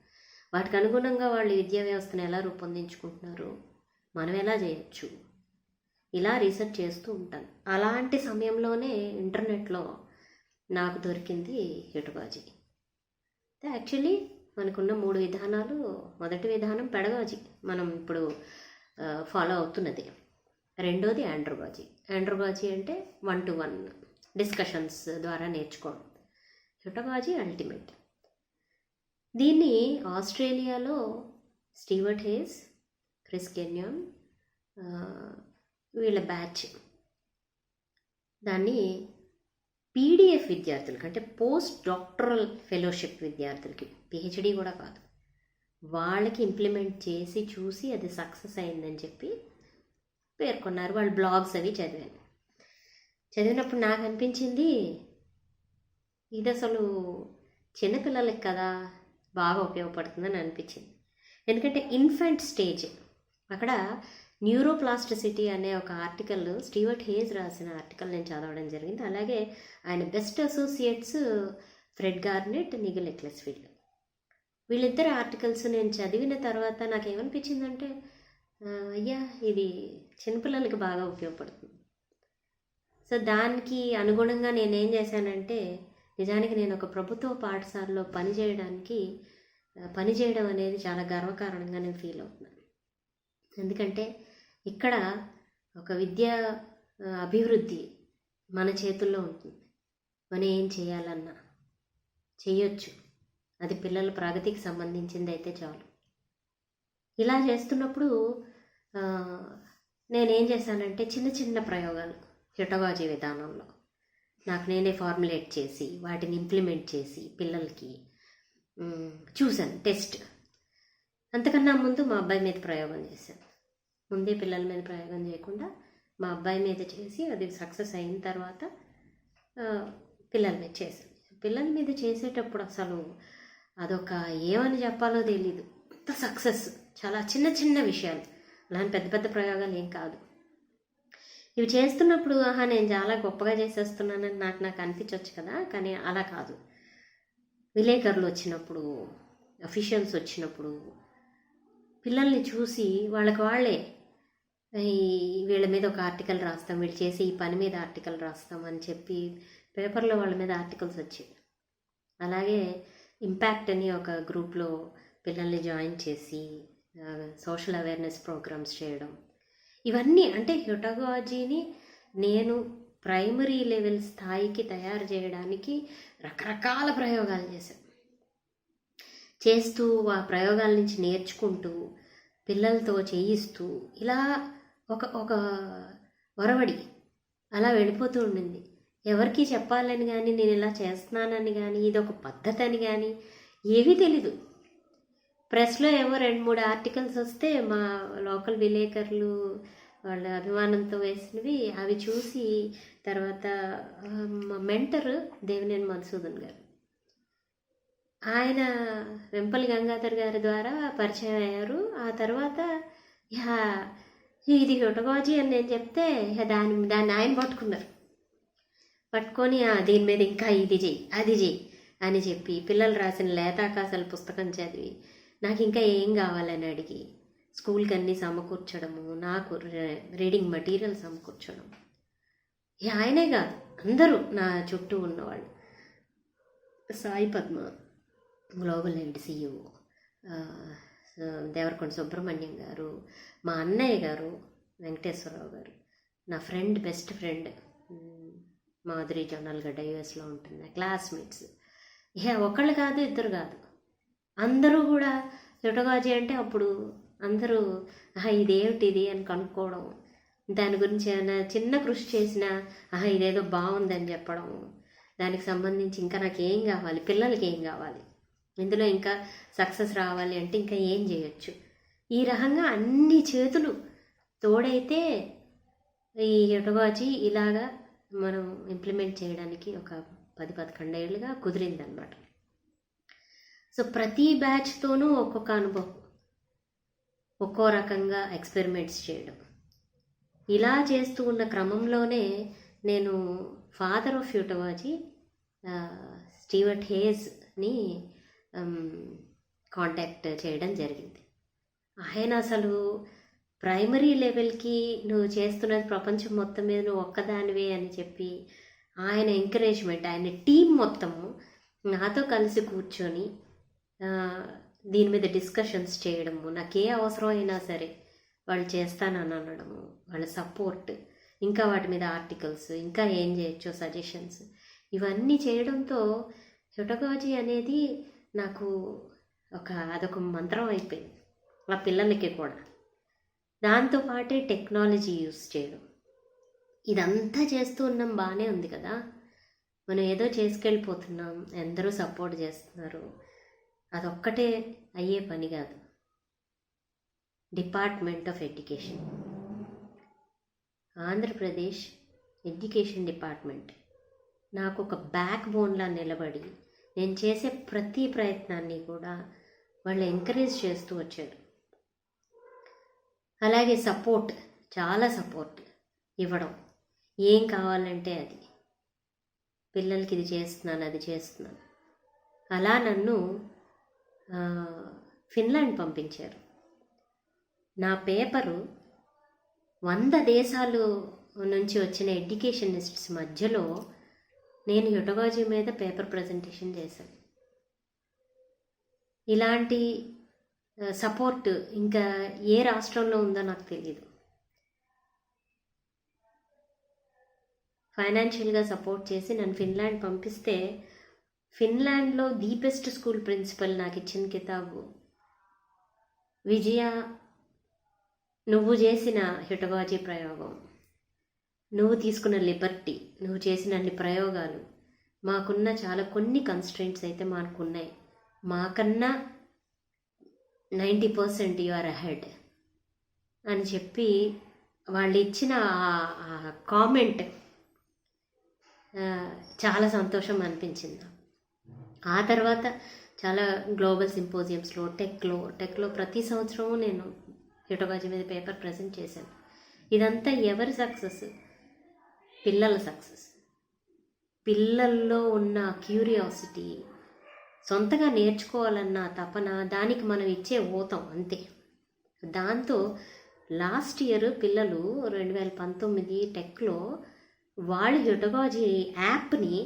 వాటికి అనుగుణంగా వాళ్ళు విద్యా వ్యవస్థను ఎలా రూపొందించుకుంటున్నారు, మనం ఎలా చేయొచ్చు, ఇలా రీసెర్చ్ చేస్తూ ఉంటాను. అలాంటి సమయంలోనే ఇంటర్నెట్లో నాకు దొరికింది హ్యూటగాజీ. యాక్చువల్లీ మనకున్న 3 విధానాలు. మొదటి విధానం పెడగాజీ, మనం ఇప్పుడు ఫాలో అవుతున్నది. రెండోది ఆండ్రోగాజీ. ఆండ్రోగాజీ అంటే 1-to-1 డిస్కషన్స్ ద్వారా నేర్చుకోవడం. హ్యూటగాజీ అల్టిమేట్. దీన్ని ఆస్ట్రేలియాలో స్టీవర్ట్ హేస్, క్రిస్ కెన్యాన్ వీళ్ళ బ్యాచ్ దాన్ని పీడిఎఫ్ విద్యార్థులకి, అంటే పోస్ట్ డాక్టరల్ ఫెలోషిప్ విద్యార్థులకి, పిహెచ్డి కూడా కాదు, వాళ్ళకి ఇంప్లిమెంట్ చేసి చూసి అది సక్సెస్ అయిందని చెప్పి పేర్కొన్నారు. వాళ్ళ బ్లాగ్స్ అవి చదివాను. చదివినప్పుడు నాకు అనిపించింది, ఇది అసలు చిన్నపిల్లలకి కదా బాగా ఉపయోగపడుతుందని అనిపించింది. ఎందుకంటే ఇన్ఫెంట్ స్టేజ్, అక్కడ న్యూరోప్లాస్టిసిటీ అనే ఒక ఆర్టికల్, స్టీవర్ట్ హేజ్ రాసిన ఆర్టికల్ నేను చదవడం జరిగింది. అలాగే ఆయన బెస్ట్ అసోసియేట్స్ ఫ్రెడ్ గార్నెట్, నిగల్ ఎక్లెస్ఫీల్డ్, వీళ్ళిద్దరు ఆర్టికల్స్ నేను చదివిన తర్వాత నాకేమనిపించిందంటే, అయ్యా ఇది చిన్నపిల్లలకి బాగా ఉపయోగపడుతుంది. సో దానికి అనుగుణంగా నేనేం చేశానంటే, నిజానికి నేను ఒక ప్రభుత్వ పాఠశాలలో పనిచేయడం అనేది చాలా గర్వకారణంగా నేను ఫీల్ అవుతున్నాను. ఎందుకంటే ఇక్కడ ఒక విద్యా అభివృద్ధి మన చేతుల్లో ఉంటుంది. మనం ఏం చేయాలన్నా చేయొచ్చు, అది పిల్లల ప్రగతికి సంబంధించింది అయితే చాలు. ఇలా చేస్తున్నప్పుడు నేనేం చేశానంటే చిన్న చిన్న ప్రయోగాలు హ్యూటగాజీ విధానంలో నాకు నేనే ఫార్ములేట్ చేసి వాటిని ఇంప్లిమెంట్ చేసి పిల్లలకి చూశాను, టెస్ట్. అంతకన్నా ముందు మా అబ్బాయి మీద ప్రయోగం చేశాను. ముందే పిల్లల మీద ప్రయోగం చేయకుండా మా అబ్బాయి మీద చేసి అది సక్సెస్ అయిన తర్వాత పిల్లల మీద చేశాను. పిల్లల మీద చేసేటప్పుడు అసలు అదొక ఏమని చెప్పాలో తెలీదు, అంత సక్సెస్. చాలా చిన్న చిన్న విషయాలు, అలాంటి పెద్ద పెద్ద ప్రయోగాలు ఏం కాదు. ఇవి చేస్తున్నప్పుడు నేను చాలా గొప్పగా చేసేస్తున్నానని నాకు అనిపించవచ్చు కదా, కానీ అలా కాదు. విలేకరులు వచ్చినప్పుడు, అఫీషియల్స్ వచ్చినప్పుడు పిల్లల్ని చూసి వాళ్ళే వీళ్ళ మీద ఒక ఆర్టికల్ రాస్తాం, వీళ్ళు చేసి ఈ పని మీద ఆర్టికల్ రాస్తాం అని చెప్పి పేపర్లో వాళ్ళ మీద ఆర్టికల్స్ వచ్చాయి. అలాగే ఇంపాక్ట్ అని ఒక గ్రూప్లో పిల్లల్ని జాయిన్ చేసి సోషల్ అవేర్నెస్ ప్రోగ్రామ్స్ చేయడం, ఇవన్నీ అంటే హ్యూటగాజీని నేను ప్రైమరీ లెవెల్ స్థాయికి తయారు చేయడానికి రకరకాల ప్రయోగాలు చేస్తూ ఆ ప్రయోగాల నుంచి నేర్చుకుంటూ పిల్లలతో చేయిస్తూ ఇలా ఒక ఒరవడి అలా వెళ్ళిపోతూ ఉండింది. ఎవరికి చెప్పాలని కానీ నేను ఇలా చేస్తున్నానని కానీ ఇది ఒక పద్ధతి అని కానీ ఏమీ తెలీదు. ప్రెస్లో ఏమో 2-3 ఆర్టికల్స్ వస్తే మా లోకల్ విలేకరులు వాళ్ళ అభిమానంతో వేసినవి అవి చూసి తర్వాత మా మెంటర్ దేవినేని మధుసూదన్ గారు, ఆయన వెంపల్లి గంగాధర్ గారి ద్వారా పరిచయం అయ్యారు. ఆ తర్వాత ఇది హ్యూటగాజీ అని నేను చెప్తే దాన్ని ఆయన పట్టుకొని దీని మీద ఇంకా ఇది చెయ్యి అది చెయ్యి అని చెప్పి పిల్లలు రాసిన లేతాకాశాల పుస్తకం చదివి నాకు ఇంకా ఏం కావాలని అడిగి స్కూల్కి అన్నీ సమకూర్చడము, నాకు రీడింగ్ మెటీరియల్ సమకూర్చడం. ఆయనే కాదు అందరూ నా చుట్టూ ఉన్నవాళ్ళు, Sai Padma global head CEO, Devarakonda Subrahmanyam garu, మా అన్నయ్య గారు వెంకటేశ్వరరావు గారు, నా friend best friend Madhuri Jonnalagadda యూఎస్లో ఉంటుంది, క్లాస్మేట్స్, ఒకళ్ళు కాదు ఇద్దరు కాదు అందరూ కూడా హ్యూటగాజీ అంటే అప్పుడు అందరూ ఇదేమిటిది అని కనుక్కోవడం, దాని గురించి ఏమైనా చిన్న కృషి చేసినా ఇదేదో బాగుందని చెప్పడం, దానికి సంబంధించి ఇంకా నాకు ఏం కావాలి, పిల్లలకి ఏం కావాలి, ఇందులో ఇంకా సక్సెస్ రావాలి అంటే ఇంకా ఏం చేయొచ్చు, ఈ రకంగా అన్ని చేతులు తోడైతే ఈ హ్యూటగాజీ ఇలాగా మనం ఇంప్లిమెంట్ చేయడానికి ఒక 10-11 ఏళ్ళుగా కుదిరిందనమాట. సో ప్రతి బ్యాచ్తోనూ ఒక్కొక్క అనుభవం, ఒక్కో రకంగా ఎక్స్పెరిమెంట్స్ చేయడం, ఇలా చేస్తూ ఉన్న క్రమంలోనే నేను ఫాదర్ ఆఫ్ హ్యూటగాజీ స్టీవర్ట్ హేజ్ని కాంటాక్ట్ చేయడం జరిగింది. ఆయన అసలు ప్రైమరీ లెవెల్కి నువ్వు చేస్తున్నది ప్రపంచం మొత్తం మీద నువ్వు ఒక్కదానివే అని చెప్పి ఆయన ఎంకరేజ్మెంట్, ఆయన టీం మొత్తము నాతో కలిసి కూర్చొని దీని మీద డిస్కషన్స్ చేయడము, నాకు ఏ అవసరం అయినా సరే వాళ్ళు చేస్తానని అనడము, వాళ్ళ సపోర్ట్, ఇంకా వాటి మీద ఆర్టికల్స్, ఇంకా ఏం చేయొచ్చో సజెషన్స్, ఇవన్నీ చేయడంతో హ్యూటగాజీ అనేది నాకు అదొక మంత్రం అయిపోయింది ఆ పిల్లలకి కూడా. దాంతోపాటే టెక్నాలజీ యూస్ చేయడం, ఇదంతా చేస్తూ ఉన్నాం, బాగానే ఉంది కదా, మనం ఏదో చేసుకెళ్ళిపోతున్నాం, అందరూ సపోర్ట్ చేస్తున్నారు, అదొక్కటే అయ్యే పని కాదు. Department of education, Andhra Pradesh education department నాకు ఒక బ్యాక్ బోన్లా నిలబడి నేను చేసే ప్రతి ప్రయత్నాన్ని కూడా వాళ్ళు ఎంకరేజ్ చేస్తూ వచ్చారు. అలాగే సపోర్ట్, చాలా సపోర్ట్ ఇవ్వడం, ఏం కావాలంటే అది, పిల్లలకి ఇది చేస్తున్నాను అది చేస్తున్నాను. అలా నన్ను ఫిన్లాండ్ పంపించారు. నా పేపరు 100 దేశాలు నుంచి వచ్చిన ఎడ్యుకేషనిస్ట్స్ మధ్యలో నేను హ్యూటగాజీ మీద పేపర్ ప్రజెంటేషన్ చేశాను. ఇలాంటి సపోర్ట్ ఇంకా ఏ రాష్ట్రంలో ఉందో నాకు తెలియదు. ఫైనాన్షియల్గా సపోర్ట్ చేసి నన్ను ఫిన్లాండ్ పంపిస్తే, ఫిన్లాండ్లో ది బెస్ట్ స్కూల్ ప్రిన్సిపల్ నాకు ఇచ్చిన కితాబు, విజయ నువ్వు చేసిన హ్యూటగాజీ ప్రయోగం, నువ్వు తీసుకున్న లిబర్టీ, నువ్వు చేసిన అన్ని ప్రయోగాలు, మాకున్న చాలా కొన్ని కన్స్ట్రెంట్స్ అయితే మాకున్నాయి, మాకన్నా 90% యు ఆర్ అహెడ్ అని చెప్పి వాళ్ళు ఇచ్చిన కామెంట్ చాలా సంతోషం అనిపించింది. ఆ తర్వాత చాలా గ్లోబల్ సింపోజియమ్స్లో, టెక్లో ప్రతి సంవత్సరము నేను హ్యూటగాజీ మీద పేపర్ ప్రజెంట్ చేశాను. ఇదంతా ఎవరి సక్సెస్? పిల్లల సక్సెస్. పిల్లల్లో ఉన్న క్యూరియాసిటీ, సొంతగా నేర్చుకోవాలన్న తపన, దానికి మనం ఇచ్చే ఊతం అంతే. దాంతో లాస్ట్ ఇయర్ పిల్లలు 2019 టెక్లో వాళ్ళు హ్యూటగాజీ యాప్ని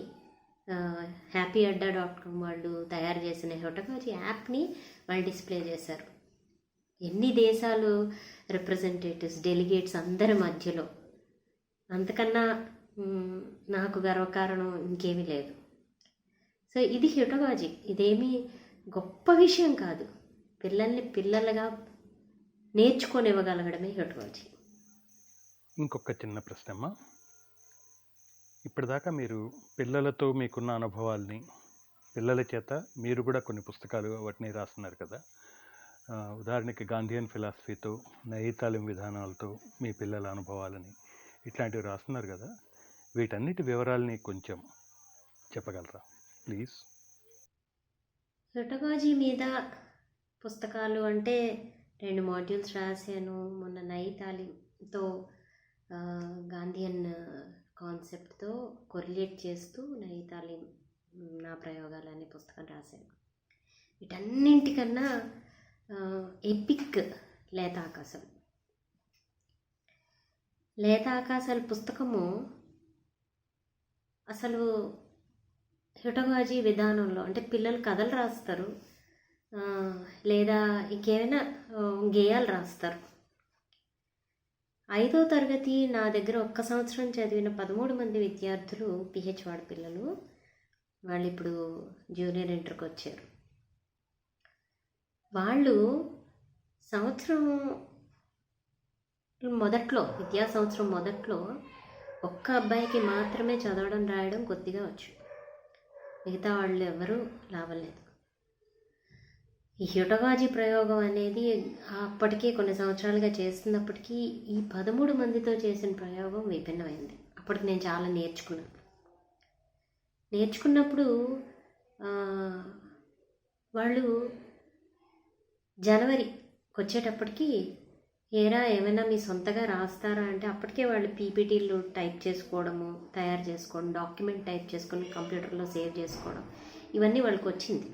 హ్యాపీ అడ్డా .com వాళ్ళు తయారు చేసిన హ్యూటగాజీ యాప్ని వాళ్ళు డిస్ప్లే చేశారు. ఎన్ని దేశాలు రిప్రజెంటేటివ్స్, డెలిగేట్స్ అందరి మధ్యలో. అంతకన్నా నాకు గర్వకారణం ఇంకేమీ లేదు. సో ఇది హ్యూటగాజీ. ఇదేమీ గొప్ప విషయం కాదు. పిల్లల్ని పిల్లలుగా నేర్చుకొనివ్వగలగడమే హ్యూటగాజీ. ఇంకొక చిన్న ప్రశ్నమ్మ, ఇప్పటిదాకా మీరు పిల్లలతో మీకున్న అనుభవాల్ని, పిల్లల చేత మీరు కూడా కొన్ని పుస్తకాలు వాటిని రాస్తున్నారు కదా. ఉదాహరణకి గాంధీయన్ ఫిలాసఫీతో, నైతాలిం విధానాలతో మీ పిల్లల అనుభవాలని ఇట్లాంటివి రాస్తున్నారు కదా. వీటన్నిటి వివరాలని కొంచెం చెప్పగలరా ప్లీజ్? హ్యూటగాజీ మీద పుస్తకాలు అంటే 2 మాడ్యూల్స్ రాశాను. మొన్న నైతాలింతో గాంధీయన్ కాన్సెప్ట్తో కొరిలేట్ చేస్తూ నైతాలిం నా ప్రయోగాలు అనే పుస్తకం రాశాను. వీటన్నింటికన్నా ఎపిక్ లేత ఆకాశం. లేత ఆకాశాల పుస్తకము అసలు హ్యూటగాజీ విధానంలో, అంటే పిల్లలు కథలు రాస్తారు లేదా ఇంకేమైనా గేయాలు రాస్తారు. 5వ తరగతి నా దగ్గర 1 సంవత్సరం చదివిన 13 మంది విద్యార్థులు పిహెచ్ వార్డ్ పిల్లలు. వాళ్ళు ఇప్పుడు జూనియర్ ఇంటర్కి వచ్చారు. వాళ్ళు విద్యా సంవత్సరం మొదట్లో ఒక్క అబ్బాయికి మాత్రమే చదవడం రాయడం కొద్దిగా వచ్చు. మిగతా వాళ్ళు ఎవరూ లావలేదు. ఈ హ్యూటగాజీ ప్రయోగం అనేది అప్పటికే కొన్ని సంవత్సరాలుగా చేస్తున్నప్పటికీ ఈ 13 మందితో చేసిన ప్రయోగం విభిన్నమైంది. అప్పటికి నేను చాలా నేర్చుకున్నప్పుడు వాళ్ళు జనవరికి వచ్చేటప్పటికి ఏమైనా మీ సొంతగా రాస్తారా అంటే అప్పటికే వాళ్ళు పీపీటీలు తయారు చేసుకోవడం, డాక్యుమెంట్ టైప్ చేసుకొని కంప్యూటర్లో సేవ్ చేసుకోవడం, ఇవన్నీ వాళ్ళకి వచ్చింది.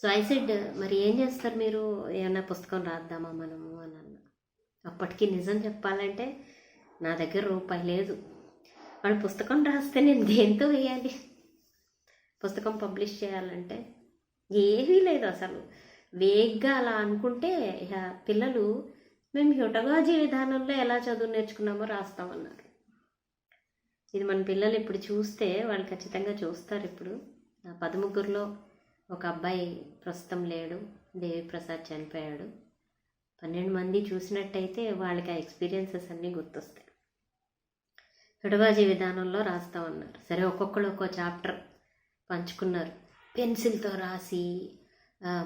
సో ఐ సెడ్, మరి ఏం చేస్తారు మీరు, ఏమైనా పుస్తకం రాద్దామా మనము అని అన్నా. అప్పటికి నిజం చెప్పాలంటే నా దగ్గర రూపాయి లేదు. వాళ్ళు పుస్తకం రాస్తే నేను దేంతో వేయాలి? పుస్తకం పబ్లిష్ చేయాలంటే ఏమీ లేదు అసలు. వేగ్గా అలా అనుకుంటే ఇక పిల్లలు మేము హ్యూటగాజీ విధానంలో ఎలా చదువు నేర్చుకున్నామో రాస్తామన్నారు. ఇది మన పిల్లలు ఇప్పుడు చూస్తే వాళ్ళు ఖచ్చితంగా చూస్తారు. ఇప్పుడు 13లో ఒక అబ్బాయి ప్రస్తుతం లేడు, దేవిప్రసాద్ చనిపోయాడు. 12 మంది చూసినట్టయితే వాళ్ళకి ఆ ఎక్స్పీరియన్సెస్ అన్నీ గుర్తొస్తాయి. హ్యూటగాజీ విధానంలో రాస్తామన్నారు. సరే, ఒక్కొక్కరు ఒక్కో చాప్టర్ పంచుకున్నారు. పెన్సిల్తో రాసి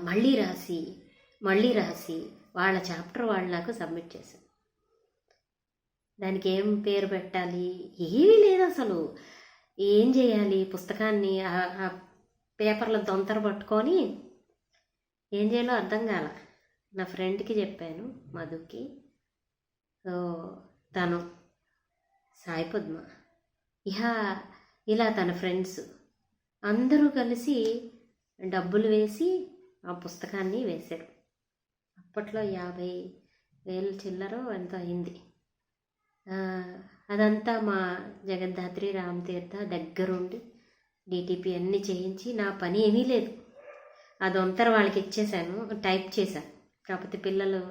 మళ్ళీ రాసి వాళ్ళ చాప్టర్ వాళ్ళు నాకు సబ్మిట్ చేశారు. దానికి ఏం పేరు పెట్టాలి ఏమీ లేదు అసలు. ఏం చేయాలి, పుస్తకాన్ని ఆ పేపర్లో దొంతర పట్టుకొని ఏం చేయాలో అర్థం కాల. నా ఫ్రెండ్కి చెప్పాను, మధుకి. సో తను సాయి పద్మ, ఇలా తన ఫ్రెండ్స్ అందరూ కలిసి డబ్బులు వేసి ఆ పుస్తకాన్ని వేశారు. అప్పట్లో 50,000 చిల్లరో ఎంతో అయింది. అదంతా మా జగద్ధాత్రి రామతీర్థ దగ్గరుండి డిటిపి అన్నీ చేయించి, నా పని ఏమీ లేదు. అదంతా వాళ్ళకి ఇచ్చేసాను, టైప్ చేశాను. కాకపోతే పిల్లలు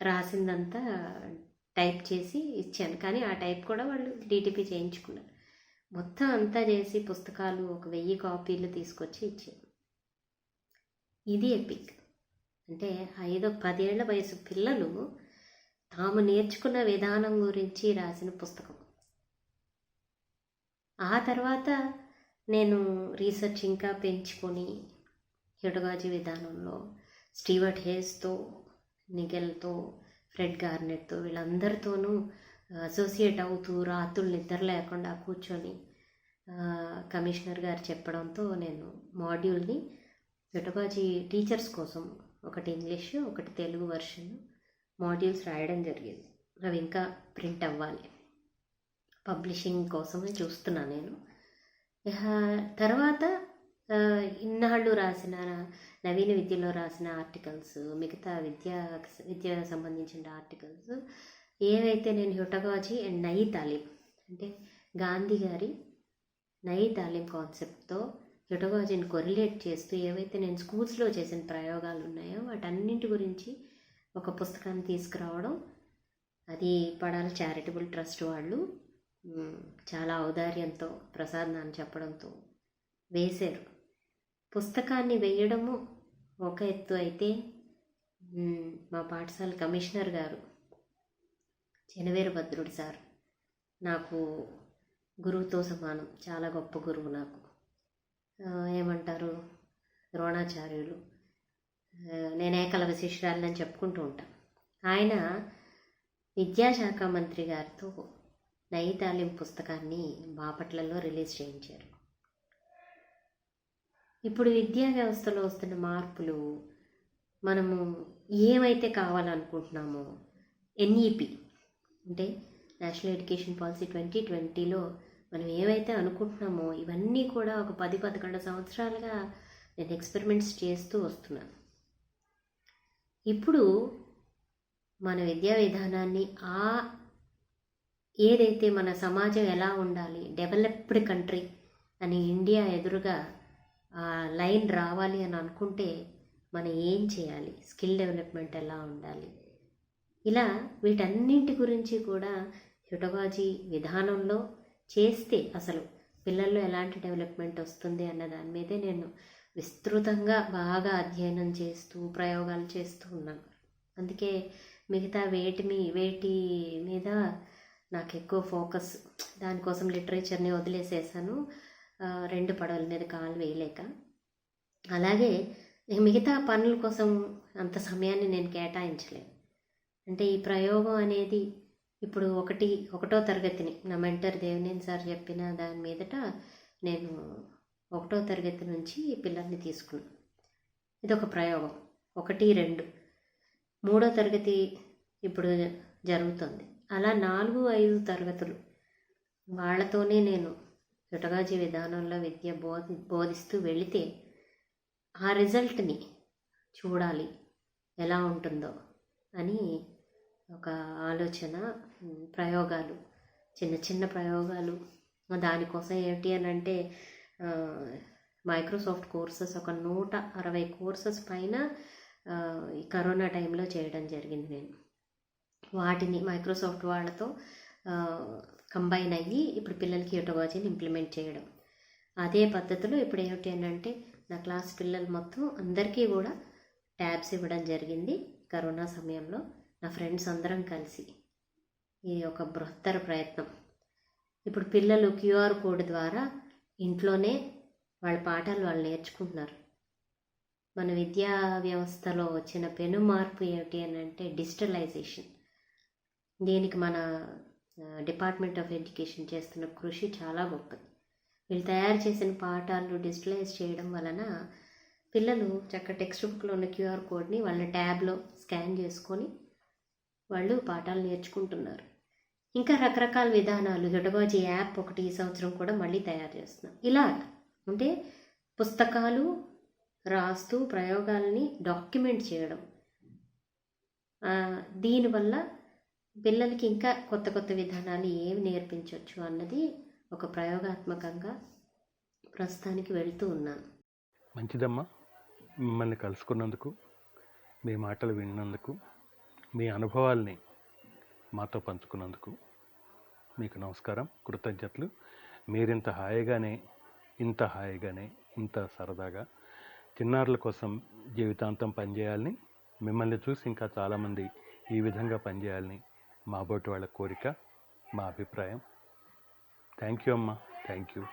రాసిందంతా టైప్ చేసి ఇచ్చాను. కానీ ఆ టైప్ కూడా వాళ్ళు డిటిపి చేయించుకున్నారు. మొత్తం అంతా చేసి పుస్తకాలు 1000 కాపీలు తీసుకొచ్చి ఇచ్చాను. ఇది ఎపిక్. అంటే 5-10 ఏళ్ల వయసు పిల్లలు తాము నేర్చుకున్న విధానం గురించి రాసిన పుస్తకం. ఆ తర్వాత నేను రీసెర్చ్ ఇంకా పెంచుకొని హ్యూటగాజీ విధానంలో స్టీవర్ట్ హేస్తో, నిగెల్తో, ఫ్రెడ్ గార్నెట్తో వీళ్ళందరితోనూ అసోసియేట్ అవుతూ రాత్రులు నిద్ర లేకుండా కూర్చొని కమిషనర్ గారు చెప్పడంతో నేను మాడ్యూల్ని హ్యూటగాజీ టీచర్స్ కోసం ఒకటి ఇంగ్లీష్, ఒకటి తెలుగు వర్షన్ మాడ్యూల్స్ రాయడం జరిగింది. అవి ఇంకా ప్రింట్ అవ్వాలి. పబ్లిషింగ్ కోసమే చూస్తున్నాను నేను. తర్వాత ఇన్నాళ్ళు రాసిన నవీన విద్యలో రాసిన ఆర్టికల్స్, మిగతా విద్య సంబంధించిన ఆర్టికల్స్ ఏవైతే నేను హ్యూటగాజీ అండ్ నైతాలిం అంటే గాంధీ గారి నయీ తాలీం కాన్సెప్ట్తో పెడగాజీని కొరిలేట్ చేస్తూ ఏవైతే నేను స్కూల్స్లో చేసిన ప్రయోగాలు ఉన్నాయో వాటన్నింటి గురించి ఒక పుస్తకాన్ని తీసుకురావడం, అది పడాల చారిటబుల్ ట్రస్ట్ వాళ్ళు చాలా ఔదార్యంతో ప్రసాద్ నాన్న చెప్పడంతో వేశారు. పుస్తకాన్ని వేయడము ఒక ఎత్తు అయితే మా పాఠశాల కమిషనర్ గారు చెనవీరభద్రుడు సార్ నాకు గురువుతో సమానం, చాలా గొప్ప గురువు నాకు. ఏమంటారు, ద్రోణాచార్యులు. నేను ఏకలవ్య శిష్యురాలని చెప్పుకుంటూ ఉంటాను. ఆయన విద్యాశాఖ మంత్రి గారితో నయీ తాలీం పుస్తకాన్ని బాపట్లలో రిలీజ్ చేయించారు. ఇప్పుడు విద్యా వ్యవస్థలో వస్తున్న మార్పులు, మనము ఏమైతే కావాలనుకుంటున్నామో ఎన్ఈపి అంటే నేషనల్ ఎడ్యుకేషన్ పాలసీ 2020లో మనం ఏవైతే అనుకుంటున్నామో ఇవన్నీ కూడా ఒక 10-11 సంవత్సరాలుగా నేను ఎక్స్పెరిమెంట్స్ చేస్తూ వస్తున్నాను. ఇప్పుడు మన విద్యా విధానాన్ని ఏదైతే మన సమాజం ఎలా ఉండాలి, డెవలప్డ్ కంట్రీ అని ఇండియా ఎదురుగా ఆ లైన్ రావాలి అని అనుకుంటే మనం ఏం చేయాలి, స్కిల్ డెవలప్మెంట్ ఎలా ఉండాలి, ఇలా వీటన్నింటి గురించి కూడా పెడగాజీ విధానంలో చేస్తే అసలు పిల్లల్లో ఎలాంటి డెవలప్మెంట్ వస్తుంది అన్న దాని మీదే నేను విస్తృతంగా బాగా అధ్యయనం చేస్తూ ప్రయోగాలు చేస్తూ ఉన్నాను. అందుకే మిగతా వేటి మీద నాకు ఎక్కువ ఫోకస్, దానికోసం లిటరేచర్ని వదిలేసేసాను, 2 పడవల మీద కాలు వేయలేక. అలాగే మిగతా పనుల కోసం అంత సమయాన్ని నేను కేటాయించలేను. అంటే ఈ ప్రయోగం అనేది ఇప్పుడు 1వ తరగతిని నా మెంటర్ దేవినేని సార్ చెప్పిన దాని మీదట నేను 1వ తరగతి నుంచి పిల్లల్ని తీసుకున్నాను. ఇదొక ప్రయోగం 1, 2. 3వ తరగతి ఇప్పుడు జరుగుతుంది. అలా 4, 5 తరగతులు వాళ్ళతోనే నేను పెడగాజీ విధానంలో విద్య బోధిస్తూ వెళితే ఆ రిజల్ట్ని చూడాలి ఎలా ఉంటుందో అని ఒక ఆలోచన. ప్రయోగాలు, చిన్న ప్రయోగాలు. దానికోసం ఏంటి అని అంటే మైక్రోసాఫ్ట్ కోర్సెస్ ఒక 160 కోర్సెస్ పైన ఈ కరోనా టైంలో చేయడం జరిగింది. నేను వాటిని మైక్రోసాఫ్ట్ వాళ్ళతో కంబైన్ అయ్యి ఇప్పుడు పిల్లలకి పెడగాజీని ఇంప్లిమెంట్ చేయడం. అదే పద్ధతిలో ఇప్పుడు ఏమిటి అని అంటే నా క్లాస్ పిల్లలు మొత్తం అందరికీ కూడా ట్యాబ్స్ ఇవ్వడం జరిగింది కరోనా సమయంలో. నా ఫ్రెండ్స్ అందరం కలిసి ఇది ఒక బృహత్తర ప్రయత్నం. ఇప్పుడు పిల్లలు QR కోడ్ ద్వారా ఇంట్లోనే వాళ్ళ పాఠాలు వాళ్ళు నేర్చుకుంటున్నారు. మన విద్యా వ్యవస్థలో వచ్చిన పెను మార్పు ఏమిటి అని అంటే డిజిటలైజేషన్. దీనికి మన డిపార్ట్మెంట్ ఆఫ్ ఎడ్యుకేషన్ చేస్తున్న కృషి చాలా గొప్పది. వీళ్ళు తయారు చేసిన పాఠాలు డిజిటలైజ్ చేయడం వలన పిల్లలు చక్క టెక్స్ట్ బుక్లో ఉన్న QR కోడ్ని వాళ్ళ ట్యాబ్లో స్కాన్ చేసుకొని వాళ్ళు పాఠాలు నేర్చుకుంటున్నారు. ఇంకా రకరకాల విధానాలు, పెడగాజీ యాప్ ఒకటి ఈ సంవత్సరం కూడా మళ్ళీ తయారు చేస్తున్నాం. ఇలా అంటే పుస్తకాలు రాస్తూ ప్రయోగాలని డాక్యుమెంట్ చేయడం, దీనివల్ల పిల్లలకి ఇంకా కొత్త విధానాలు ఏమి నేర్పించవచ్చు అన్నది ఒక ప్రయోగాత్మకంగా ప్రస్తుతానికి వెళ్తూ ఉన్నాను. మంచిదమ్మా, మిమ్మల్ని కలుసుకున్నందుకు, మీ మాటలు విన్నందుకు, మీ అనుభవాల్ని మాతో పంచుకున్నందుకు మీకు నమస్కారం, కృతజ్ఞతలు. మీరింత హాయిగానే, ఇంత సరదాగా చిన్నారుల కోసం జీవితాంతం పనిచేయాలని, మిమ్మల్ని చూసి ఇంకా చాలామంది ఈ విధంగా పనిచేయాలని మా బోటి వాళ్ళ కోరిక, మా అభిప్రాయం. థ్యాంక్ యూ అమ్మా, థ్యాంక్ యూ.